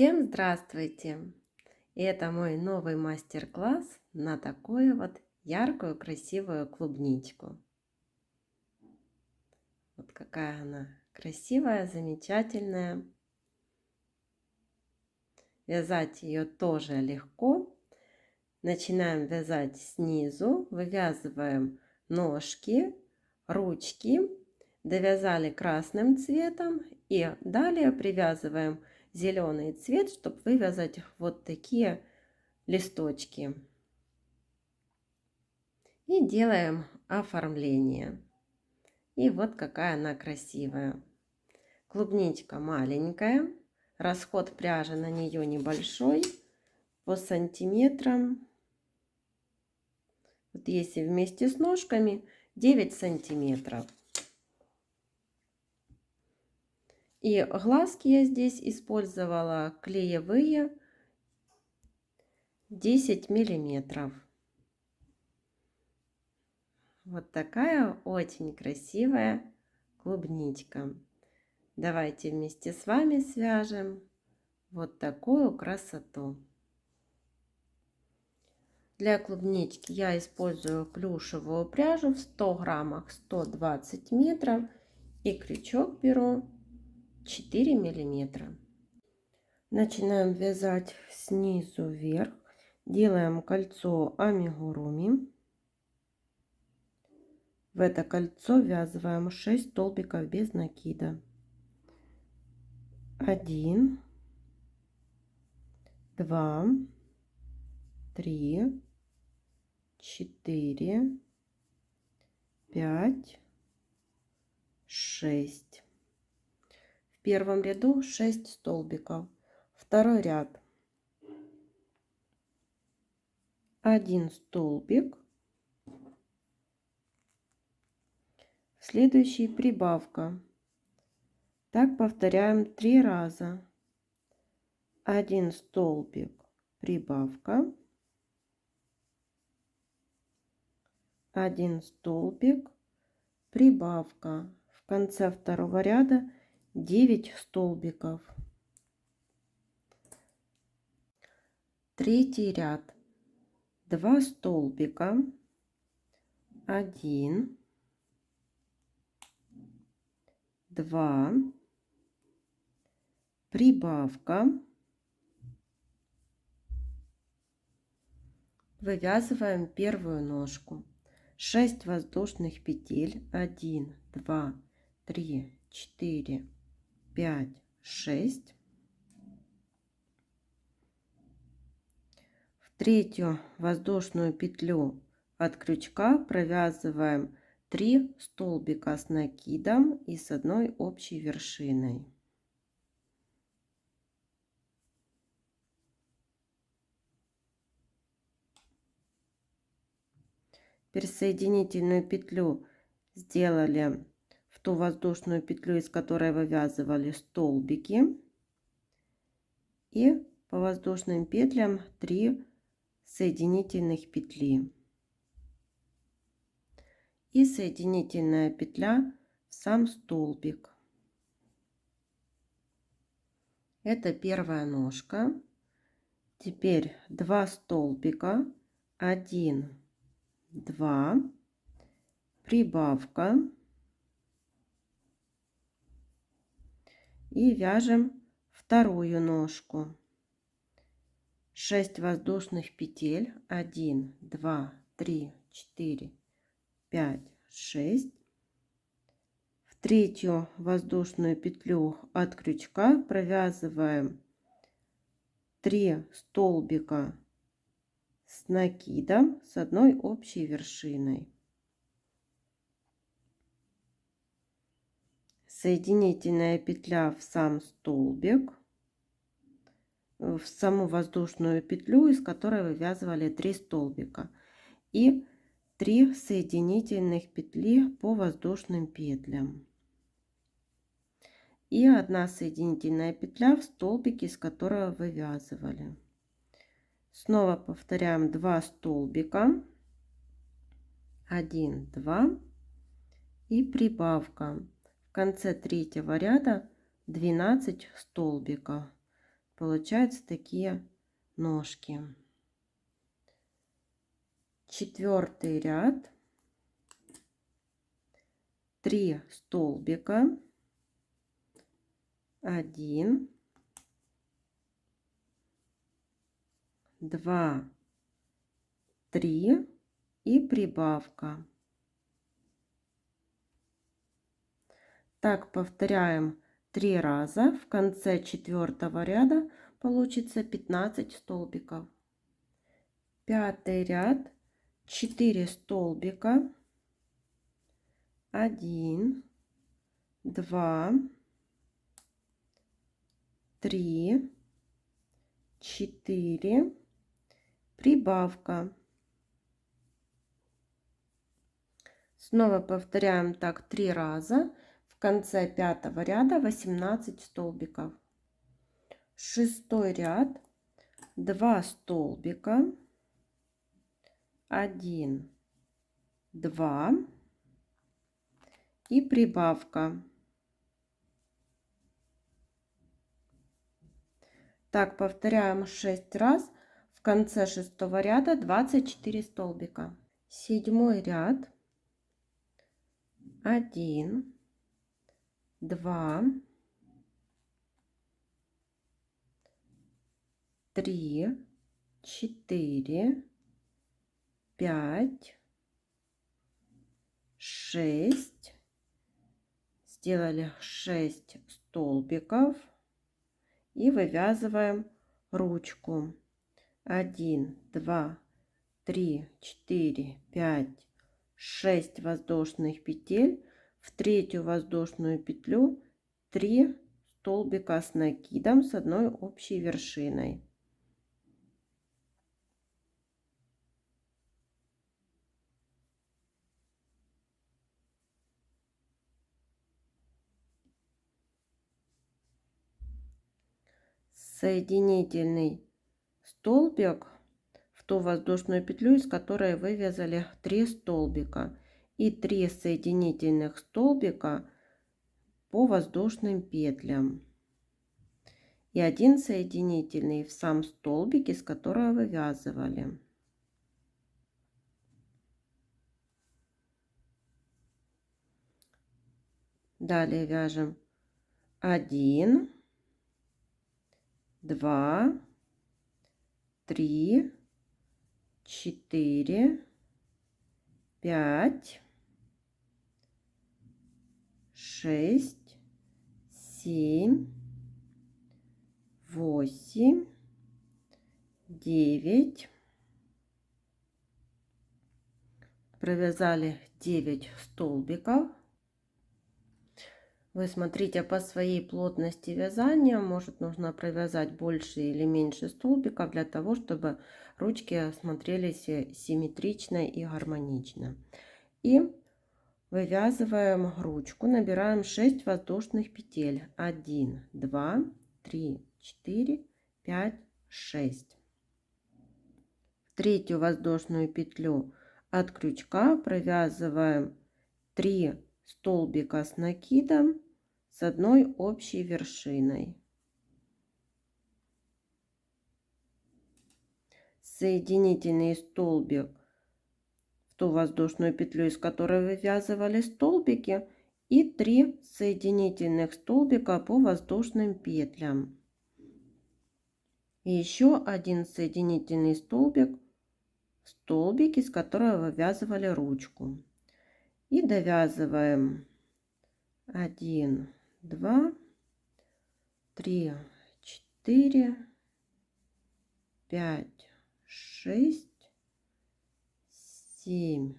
Всем здравствуйте! И это мой новый мастер-класс на такую вот яркую, красивую клубничку. Вот какая она красивая, замечательная. Вязать ее тоже легко. Начинаем вязать снизу, вывязываем ножки, ручки, довязали красным цветом и далее привязываем зеленый цвет, чтобы вывязать вот такие листочки. И делаем оформление. И вот какая она красивая. Клубничка маленькая, расход пряжи на нее небольшой, по сантиметрам. Вот если вместе с ножками 9 сантиметров. И глазки я здесь использовала клеевые 10 миллиметров. Вот такая очень красивая клубничка. Давайте вместе с вами свяжем вот такую красоту. Для клубнички я использую плюшевую пряжу в 100 граммах 120 метров и крючок беру 4 миллиметра. Начинаем вязать снизу вверх. Делаем кольцо амигуруми. В это кольцо ввязываем 6 столбиков без накида. 1, 2, 3, 4, 5, 6. В первом ряду 6 столбиков. Второй ряд 1 столбик. В следующий прибавка. Так повторяем 3 раза. 1 столбик, прибавка. 1 столбик, прибавка. В конце второго ряда 9 столбиков. Третий ряд 2 столбика, 1, 2, прибавка, вывязываем первую ножку, 6 воздушных петель, 1, 2, 3, 4, 5, 6. В третью воздушную петлю от крючка провязываем 3 столбика с накидом и с одной общей вершиной. Теперь соединительную петлю сделали в ту воздушную петлю, из которой вывязывали столбики, и по воздушным петлям 3 соединительных петли и соединительная петля в сам столбик. Это первая ножка. Теперь 2 столбика, 1, 2, прибавка, и вяжем вторую ножку. 6 воздушных петель, 1, 2, 3, 4, 5, 6. В третью воздушную петлю от крючка провязываем 3 столбика с накидом с одной общей вершиной. Соединительная петля в сам столбик, в саму воздушную петлю, из которой вывязывали 3 столбика, и 3 соединительных петли по воздушным петлям и 1 соединительная петля в столбике, из которого вывязывали. Снова повторяем 2 столбика, 1, 2 и прибавка. В конце третьего ряда 12 столбиков. Получаются такие ножки. 4-й ряд, 3 столбика, 1, 2, 3 и прибавка. Так повторяем 3 раза. В конце 4-го ряда получится 15 столбиков. 5-й ряд, 4 столбика, 1, 2, 3, 4, прибавка. Снова повторяем так 3 раза. В конце 5-го ряда 18 столбиков. 6-й ряд, 2 столбика, 1, 2 и прибавка. Так повторяем 6 раз. В конце 6-го ряда 24 столбика. 7-й ряд, 1, 2, 3, 4, 5, 6. Сделали 6 столбиков и вывязываем ручку. 1, 2, 3, 4, 5, 6 воздушных петель. В 3-ю воздушную петлю 3 столбика с накидом с одной общей вершиной. Соединительный столбик в ту воздушную петлю, из которой вывязали 3 столбика, и 3 соединительных столбика по воздушным петлям, и 1 соединительный в сам столбик, из которого вывязывали. Далее вяжем 1, 2, 3, 4, 5, 6, 7, 8, 9. Провязали 9 столбиков. Вы смотрите по своей плотности вязания, может нужно провязать больше или меньше столбиков для того, чтобы ручки смотрелись симметрично и гармонично. И вывязываем ручку, набираем 6 воздушных петель. 1, 2, 3, 4, 5, 6. В 3-ю воздушную петлю от крючка провязываем 3 столбика с накидом с одной общей вершиной. Соединительный столбик в ту воздушную петлю, из которой вывязывали столбики, и 3 соединительных столбика по воздушным петлям. И еще 1 соединительный столбик в столбик, из которого вывязывали ручку. И довязываем 1, 2, 3, 4, 5, 6, 7,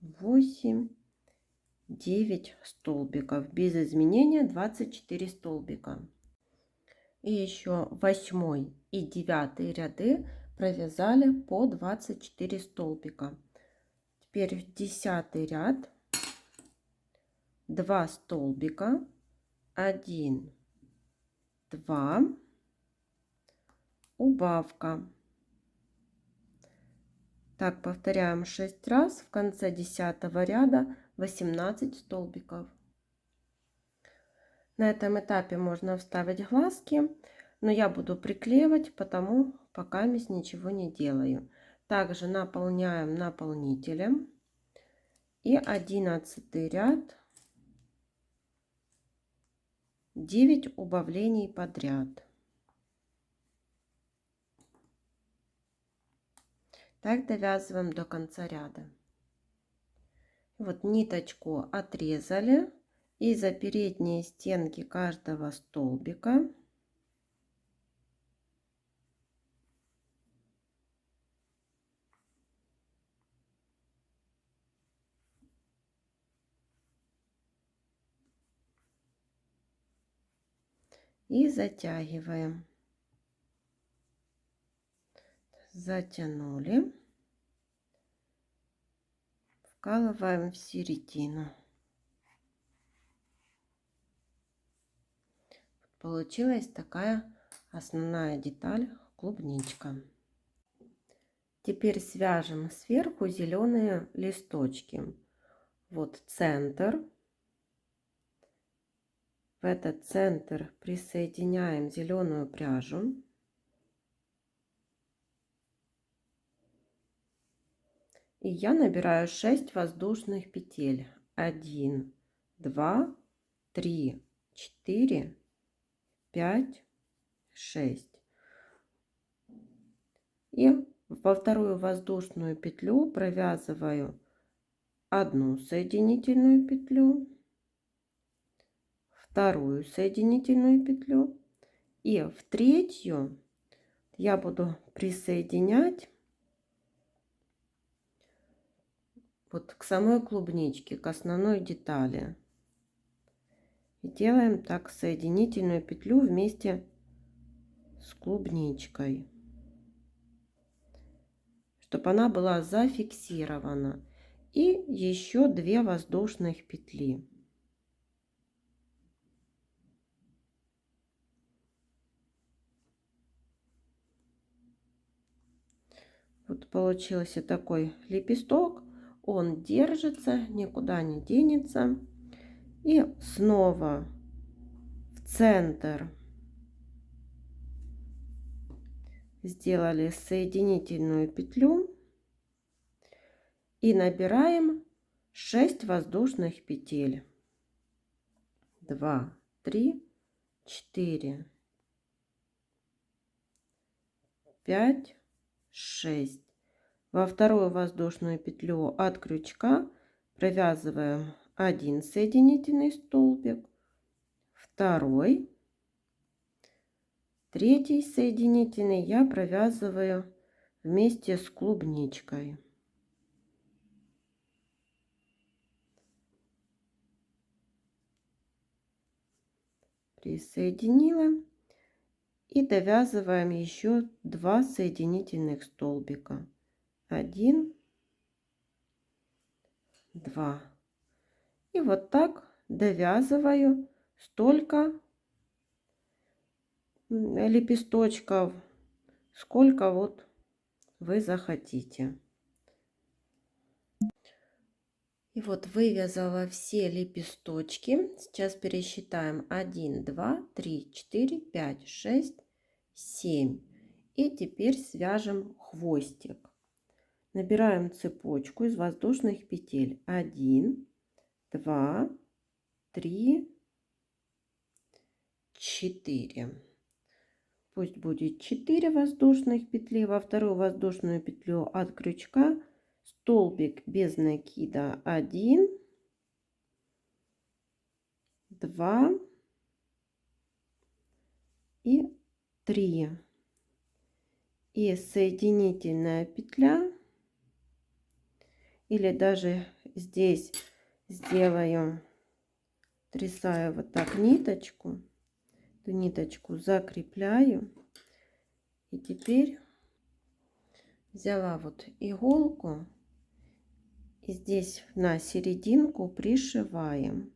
8, 9 столбиков. Без изменения 24 столбика. И еще 8 и 9 ряды провязали по 24 столбика. Теперь в 10 ряд 2 столбика, 1, 2, убавка. Так повторяем 6 раз. В конце 10 ряда 18 столбиков. На этом этапе можно вставить глазки. Но я буду приклеивать, потому пока ничего не делаю. Также наполняем наполнителем. И 11 ряд 9 убавлений подряд. Так довязываем до конца ряда. Вот ниточку отрезали и за передние стенки каждого столбика и затягиваем. Затянули, вкалываем в середину. Получилась такая основная деталь клубничка. Теперь свяжем сверху зеленые листочки. Вот центр. В этот центр присоединяем зеленую пряжу. И я набираю 6 воздушных петель. 1, 2, 3, 4, 5, 6. И во вторую воздушную петлю провязываю одну соединительную петлю, вторую соединительную петлю, и в третью я буду присоединять вот к самой клубничке, к основной детали. И делаем так соединительную петлю вместе с клубничкой, чтобы она была зафиксирована. И еще 2 воздушных петли. Вот получился такой лепесток. Он держится, никуда не денется. И снова в центр сделали соединительную петлю и набираем 6 воздушных петель. 2, 3, 4, 5, 6. Во вторую воздушную петлю от крючка провязываем 1 соединительный столбик, второй, третий соединительный я провязываю вместе с клубничкой. Присоединила и довязываем еще 2 соединительных столбика. 1, 2. И вот так довязываю столько лепесточков, сколько вот вы захотите. И вот вывязала все лепесточки. Сейчас пересчитаем: 1, 2, 3, 4, 5, 6, 7. И теперь свяжем хвостик. Набираем цепочку из воздушных петель. 1, 2, 3, 4. Пусть будет 4 воздушных петли. Во вторую воздушную петлю от крючка столбик без накида 1, 2 и 3. И соединительная петля, или даже здесь сделаю, трясаю вот так ниточку, эту ниточку закрепляю. И теперь взяла вот иголку и здесь на серединку пришиваем.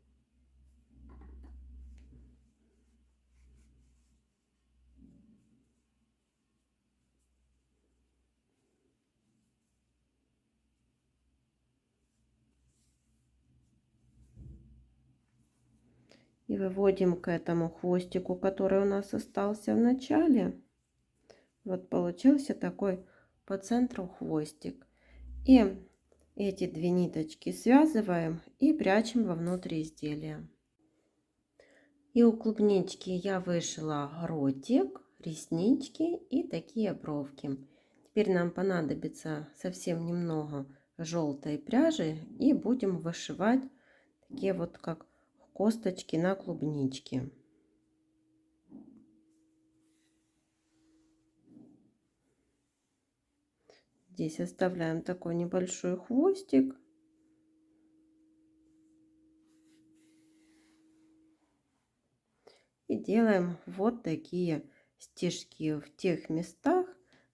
И выводим к этому хвостику, который у нас остался в начале. Вот получился такой по центру хвостик. И эти две ниточки связываем и прячем вовнутрь изделия. И у клубнички я вышила ротик, реснички и такие бровки. Теперь нам понадобится совсем немного желтой пряжи и будем вышивать такие вот как косточки на клубничке. Здесь оставляем такой небольшой хвостик. И делаем вот такие стежки в тех местах,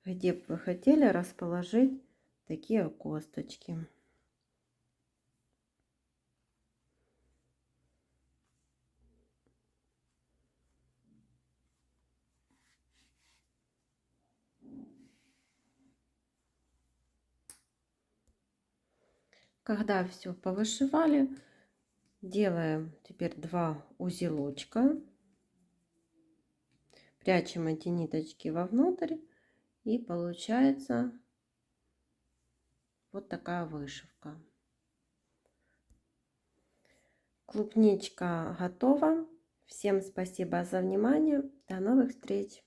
где бы вы хотели расположить такие косточки. Когда все повышивали, делаем теперь 2 узелочка, прячем эти ниточки вовнутрь, и получается вот такая вышивка. Клубничка готова. Всем спасибо за внимание. До новых встреч!